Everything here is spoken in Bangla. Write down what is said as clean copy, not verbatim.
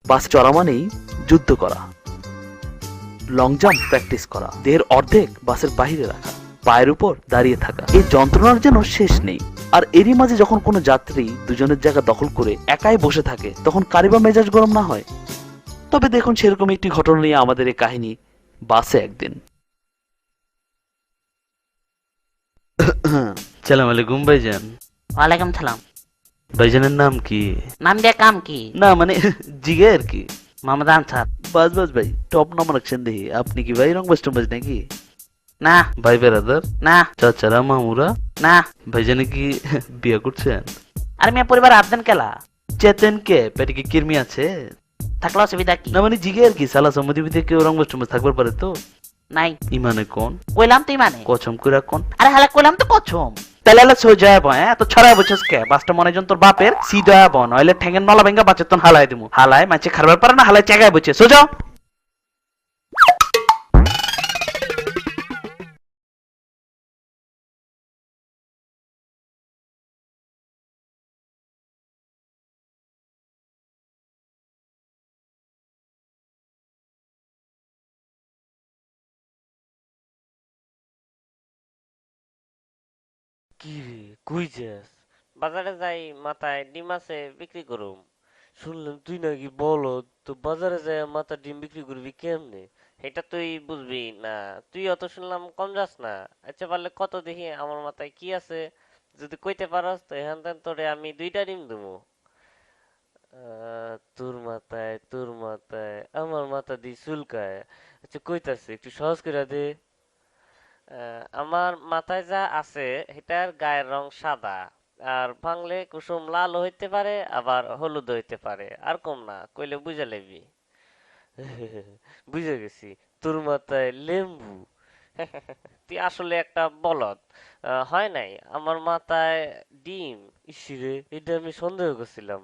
বাসে চড়া মানেই যুদ্ধ করা, লং জাম্প প্র্যাকটিস করা, দেহের অর্ধেক বাসের বাহিরে রাখা, পায়ের উপর দাঁড়িয়ে থাকা, এই যন্ত্রণার যেন শেষ নেই। আর এরই মাঝে যখন কোনো যাত্রী দুজনের জায়গা দখল করে একাই বসে থাকে, তখন কারি বা মেজাজ গরম না হয়? তবে দেখুন, সেরকম একটি ঘটনা নিয়ে আমাদের এই কাহিনী। বাসে একদিন সালাম আলাইকুম ভাইজান। ওয়ালাইকুম সালাম। ভাইজানের নাম কি? নাম দিয়ে কাম কি? না মানে জিগে আর কি। মোহাম্মদ আনসার। বাস বাস ভাই, টপ নাম রাখছেন দেখি। আপনি কি ভাই রংবাজ টংবাজ নাকি? না ভাই বেরাদার, না চাচারা মামুরা, না। ভাইজানে কি বিয়ে করছেন? আর মিয়া পরিবার আবদান কেলা চেতেন কে পেটে কি কিরমি আছে? থাকলে অসুবিধা কি? না মানে জিগে আর কি, সালা সম্মতি বিধে কেউ রংবাজ টংবাজ থাকবার পারে তো? নাই। ইমানে কোন কইলাম তুই মানে? কচম করে কোন? আরে হালা কইলাম তো কছম। তাহলে হলে সোজা বয় তো ছড়াই বছস কে বাসটা মনে জন তোর বাপের সিধা বন হইলে ঠেঙ্গের নলা ভেঙ্গা বাচ্চা তন হালাই দিমু। হালাই মাছে খারবার পারে না, হালাই জায়গায় বসে সোজা। কি রে, কই যাস? বাজারে যাই, মাথায় ডিম আছে বিক্রি করুম। শুনলাম তুই নাকি বলদ, তো বাজারে যাই মাথা ডিম বিক্রি করবি কেমনে? এটা তুই বুঝবি না। তুই অত শুনলাম কম যাস না। আচ্ছা পারলে কত দেখি আমার মাথায় কি আছে, যদি কইতে পারস তো এখান থেকে তোরে আমি 2টা ডিম দেবো। তোর মাথায় আমার মাথা দিয়ে চুলকায়। আচ্ছা কইতাছে একটু সহজ করে দে। আমার মাথায় যা আছে এটার গায়ের রং সাদা, আর ভাঙলে কুসুম লাল হইতে পারে আবার হলুদ হইতে পারে, আর কম না কইলে বুঝা লইবি। বুঝে গেছি, তোর মাথায় লেম্বু। তুই আসলে একটা বলদ। হয় নাই আমার মাথায় ডিম। ইসিরে, এটা আমি সন্দেহ করছিলাম।